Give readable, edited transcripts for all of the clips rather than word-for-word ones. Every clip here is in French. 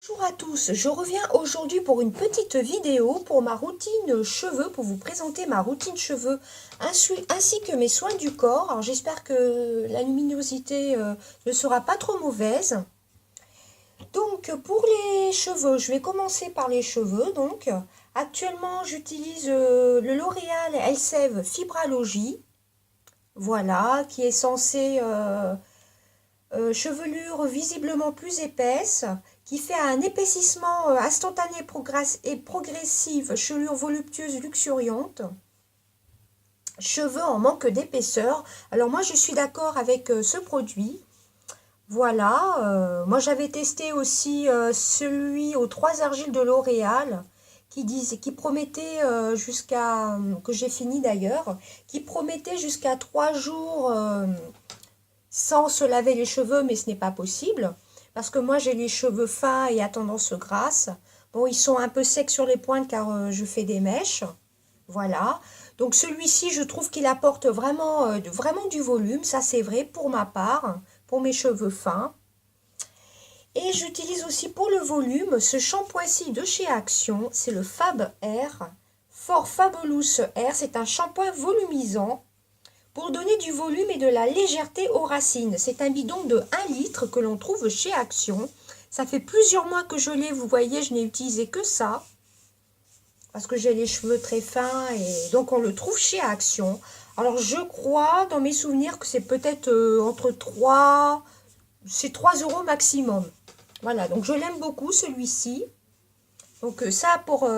Bonjour à tous, je reviens aujourd'hui pour une petite vidéo pour ma routine cheveux, pour vous présenter ma routine cheveux ainsi que mes soins du corps. Alors j'espère que la luminosité ne sera pas trop mauvaise. Donc pour les cheveux, je vais commencer par les cheveux. Donc actuellement j'utilise le L'Oréal Elseve Fibralogie, voilà, qui est censé chevelure visiblement plus épaisse, qui fait un épaississement instantané et progressif, chevelure voluptueuse luxuriante, cheveux en manque d'épaisseur. Alors moi je suis d'accord avec ce produit. Voilà, moi j'avais testé aussi celui aux 3 argiles de L'Oréal qui promettait jusqu'à, que j'ai fini d'ailleurs, qui promettait jusqu'à 3 jours sans se laver les cheveux, mais ce n'est pas possible. Parce que moi, j'ai les cheveux fins et à tendance grasse. Bon, ils sont un peu secs sur les pointes car je fais des mèches. Voilà. Donc celui-ci, je trouve qu'il apporte vraiment du volume. Ça, c'est vrai pour ma part, pour mes cheveux fins. Et j'utilise aussi pour le volume ce shampoing-ci de chez Action. C'est le Fab Air. Fort Fabulous Air. C'est un shampoing volumisant pour donner du volume et de la légèreté aux racines. C'est un bidon de 1 litre que l'on trouve chez Action. Ça fait plusieurs mois que je l'ai, vous voyez, je n'ai utilisé que ça. Parce que j'ai les cheveux très fins et donc on le trouve chez Action. Alors je crois, dans mes souvenirs, que c'est peut-être entre 3, c'est 3 € maximum. Voilà, donc je l'aime beaucoup celui-ci. Donc ça, pour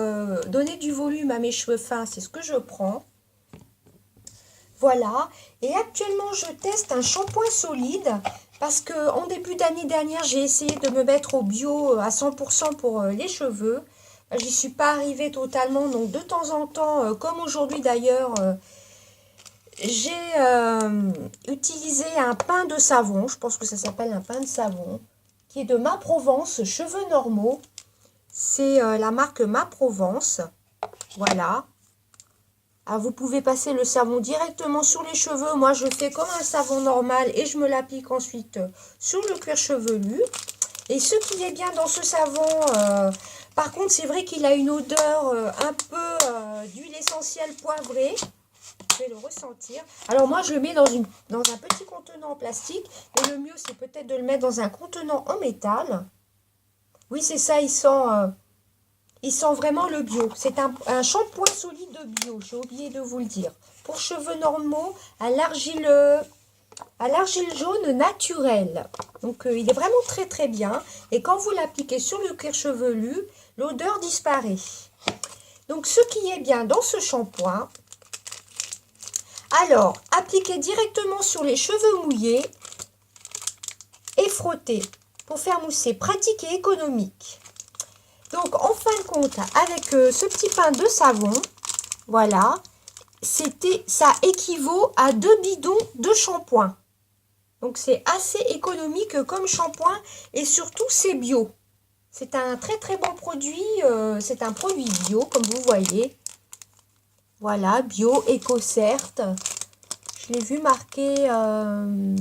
donner du volume à mes cheveux fins, c'est ce que je prends. Voilà, et actuellement je teste un shampoing solide parce que en début d'année dernière j'ai essayé de me mettre au bio à 100% pour les cheveux. J'y suis pas arrivée totalement, donc de temps en temps, comme aujourd'hui d'ailleurs, j'ai utilisé un pain de savon, je pense que ça s'appelle un pain de savon, qui est de Ma Provence Cheveux Normaux. C'est la marque Ma Provence, voilà. Ah, vous pouvez passer le savon directement sur les cheveux. Moi, je fais comme un savon normal et je me l'applique ensuite sur le cuir chevelu. Et ce qui est bien dans ce savon, par contre, c'est vrai qu'il a une odeur un peu d'huile essentielle poivrée. Je vais le ressentir. Alors moi, je le mets dans un petit contenant en plastique. Mais le mieux, c'est peut-être de le mettre dans un contenant en métal. Oui, c'est ça, il sent vraiment le bio. C'est un shampoing solide bio, j'ai oublié de vous le dire. Pour cheveux normaux, à l'argile jaune naturelle. Donc il est vraiment très très bien. Et quand vous l'appliquez sur le cuir chevelu, l'odeur disparaît. Donc ce qui est bien dans ce shampoing, alors appliquez directement sur les cheveux mouillés et frottez pour faire mousser, pratique et économique. Donc, en fin de compte, avec ce petit pain de savon, voilà, ça équivaut à 2 bidons de shampoing. Donc, c'est assez économique comme shampoing et surtout, c'est bio. C'est un très très bon produit, c'est un produit bio, comme vous voyez. Voilà, bio, EcoCert. Je l'ai vu marqué,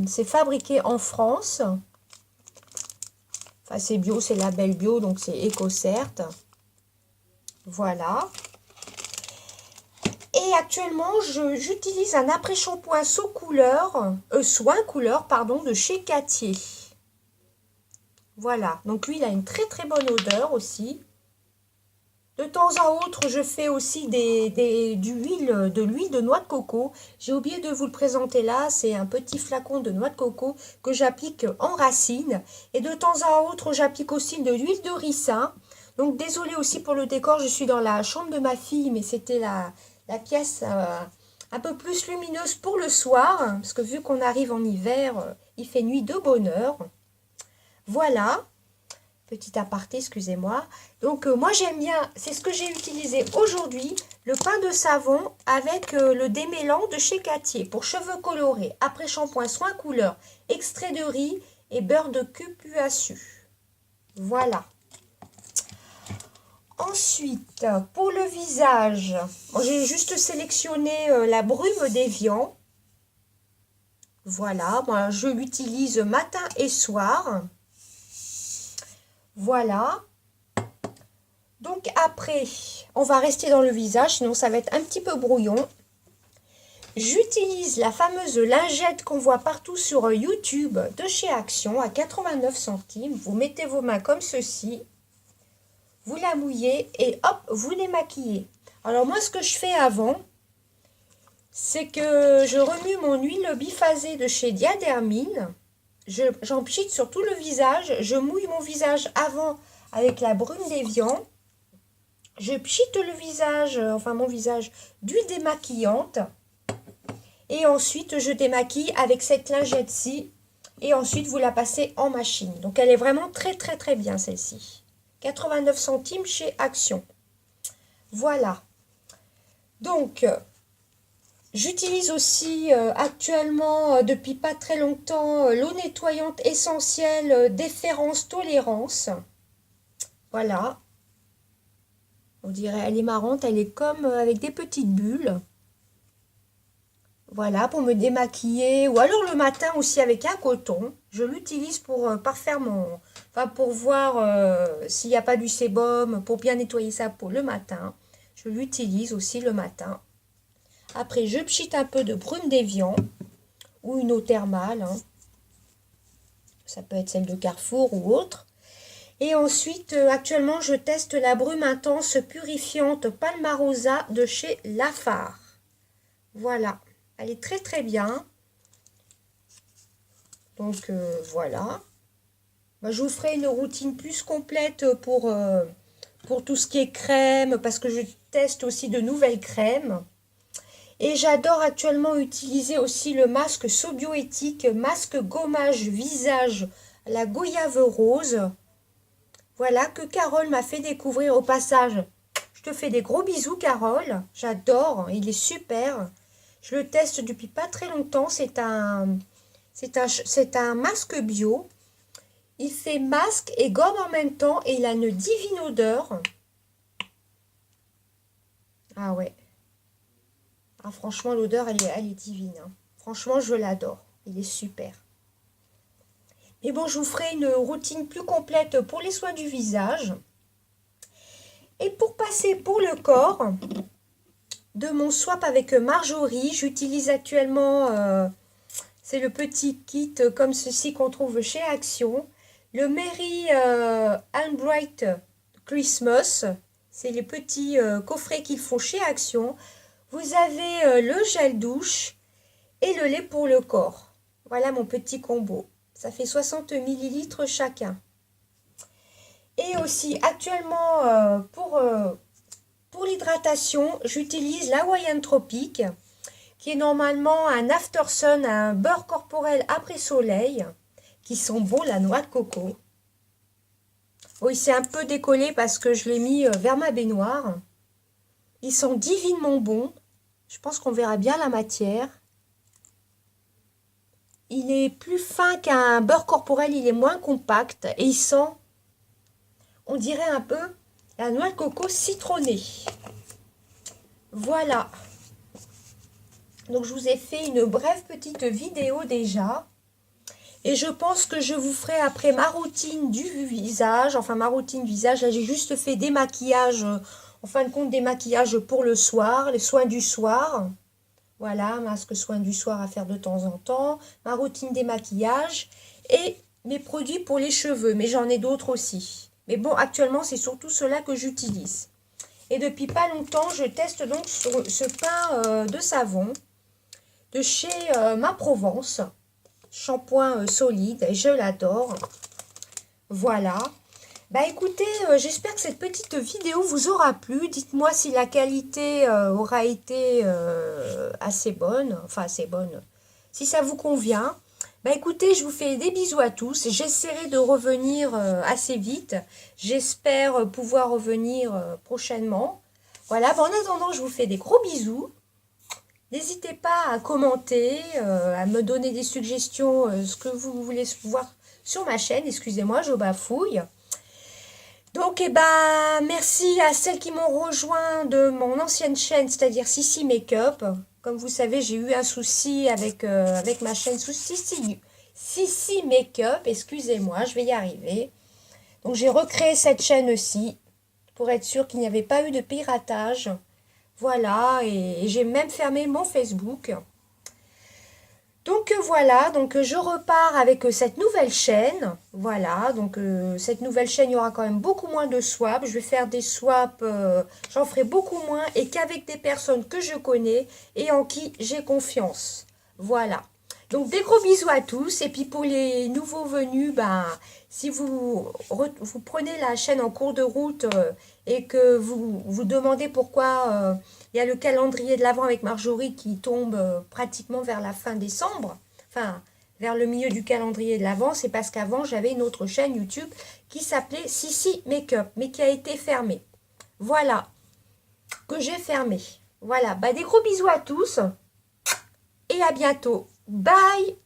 c'est fabriqué en France. Enfin, c'est bio, c'est label bio, donc c'est EcoCert. Voilà. Et actuellement, j'utilise un après-shampoing soin couleur, pardon, de chez Cattier. Voilà. Donc lui, il a une très très bonne odeur aussi. De temps en autre, je fais aussi de l'huile de noix de coco. J'ai oublié de vous le présenter là. C'est un petit flacon de noix de coco que j'applique en racine. Et de temps en autre, j'applique aussi de l'huile de ricin. Donc, désolée aussi pour le décor. Je suis dans la chambre de ma fille, mais c'était la pièce un peu plus lumineuse pour le soir. Parce que vu qu'on arrive en hiver, il fait nuit de bonne heure. Voilà. Petit aparté, excusez-moi. Donc, moi, j'aime bien, c'est ce que j'ai utilisé aujourd'hui, le pain de savon avec le démêlant de chez Cattier pour cheveux colorés, après shampoing soin couleur, extrait de riz et beurre de cupuaçu. Voilà. Ensuite, pour le visage, j'ai juste sélectionné la brume d'Evian. Voilà, moi, je l'utilise matin et soir. Voilà, Donc après, on va rester dans le visage, sinon ça va être un petit peu brouillon. J'utilise la fameuse lingette qu'on voit partout sur YouTube de chez Action à 89 centimes. Vous mettez vos mains comme ceci, vous la mouillez et hop, vous démaquillez. Alors moi, ce que je fais avant, c'est que je remue mon huile biphasée de chez Diadermine. J'en pchite sur tout le visage. Je mouille mon visage avant avec la brume d'évian. Je pchite le visage, enfin mon visage, d'huile démaquillante. Et ensuite, je démaquille avec cette lingette-ci. Et ensuite, vous la passez en machine. Donc, elle est vraiment très, très, très bien, celle-ci. 89 centimes chez Action. Voilà. Donc, j'utilise aussi actuellement, depuis pas très longtemps, l'eau nettoyante essentielle Déférence Tolérance. Voilà. On dirait, elle est marrante. Elle est comme avec des petites bulles. Voilà, pour me démaquiller. Ou alors le matin aussi avec un coton. Je l'utilise pour parfaire mon... Enfin, pour voir s'il n'y a pas du sébum, pour bien nettoyer sa peau le matin. Je l'utilise aussi le matin. Après, je pchite un peu de brume d'évian ou une eau thermale. Hein. Ça peut être celle de Carrefour ou autre. Et ensuite, actuellement, je teste la brume intense purifiante Palmarosa de chez Lafare. Voilà. Elle est très très bien. Donc voilà. Moi, je vous ferai une routine plus complète pour tout ce qui est crème, parce que je teste aussi de nouvelles crèmes. Et j'adore actuellement utiliser aussi le masque Sobioéthique, masque gommage visage, la goyave rose. Voilà, que Carole m'a fait découvrir au passage. Je te fais des gros bisous, Carole. J'adore, il est super. Je le teste depuis pas très longtemps. C'est un masque bio. Il fait masque et gomme en même temps et il a une divine odeur. Ah ouais. Ah, franchement, l'odeur, elle est divine. Hein. Franchement, je l'adore. Il est super. Mais bon, je vous ferai une routine plus complète pour les soins du visage. Et pour passer pour le corps, de mon swap avec Marjorie, j'utilise actuellement, c'est le petit kit comme ceci qu'on trouve chez Action. Le Mary Albright Christmas, c'est les petits coffrets qu'ils font chez Action. Vous avez le gel douche et le lait pour le corps. Voilà mon petit combo. Ça fait 60 ml chacun. Et aussi actuellement pour l'hydratation, j'utilise la Hawaiian Tropic qui est normalement un after sun, un beurre corporel après soleil qui sent bon la noix de coco. Oui, c'est un peu décollé parce que je l'ai mis vers ma baignoire. Ils sont divinement bons. Je pense qu'on verra bien la matière. Il est plus fin qu'un beurre corporel, il est moins compact et il sent, on dirait un peu, la noix de coco citronnée. Voilà. Donc je vous ai fait une brève petite vidéo déjà. Et je pense que je vous ferai après ma routine du visage. Enfin ma routine visage, là j'ai juste fait des maquillages, en fin de compte des maquillages pour le soir, les soins du soir. Voilà, masque soin du soir à faire de temps en temps. Ma routine des maquillages et mes produits pour les cheveux. Mais j'en ai d'autres aussi. Mais bon, actuellement, c'est surtout cela que j'utilise. Et depuis pas longtemps, je teste donc ce pain de savon de chez Ma Provence. Shampoing solide, et je l'adore. Voilà. Bah écoutez, j'espère que cette petite vidéo vous aura plu. Dites-moi si la qualité aura été assez bonne. Enfin, assez bonne. Si ça vous convient. Bah écoutez, je vous fais des bisous à tous. J'essaierai de revenir assez vite. J'espère pouvoir revenir prochainement. Voilà, bah, en attendant, je vous fais des gros bisous. N'hésitez pas à commenter, à me donner des suggestions, ce que vous voulez voir sur ma chaîne. Excusez-moi, je bafouille. Donc, eh ben, merci à celles qui m'ont rejoint de mon ancienne chaîne, c'est-à-dire Sissi Makeup. Comme vous savez, j'ai eu un souci avec ma chaîne Sissi Makeup. Excusez-moi, je vais y arriver. Donc, j'ai recréé cette chaîne-ci. pour être sûr qu'il n'y avait pas eu de piratage. Voilà, et j'ai même fermé mon Facebook. Donc voilà, donc je repars avec cette nouvelle chaîne. Voilà, donc cette nouvelle chaîne, il y aura quand même beaucoup moins de swaps. Je vais faire des swaps, j'en ferai beaucoup moins et qu'avec des personnes que je connais et en qui j'ai confiance. Voilà. Donc des gros bisous à tous. Et puis pour les nouveaux venus, ben, si vous prenez la chaîne en cours de route et que vous vous demandez pourquoi il y a le calendrier de l'Avent avec Marjorie qui tombe pratiquement vers la fin décembre, enfin vers le milieu du calendrier de l'Avent, c'est parce qu'avant j'avais une autre chaîne YouTube qui s'appelait Sissi Makeup, mais qui a été fermée. Voilà, que j'ai fermée. Voilà, bah, des gros bisous à tous et à bientôt. Bye!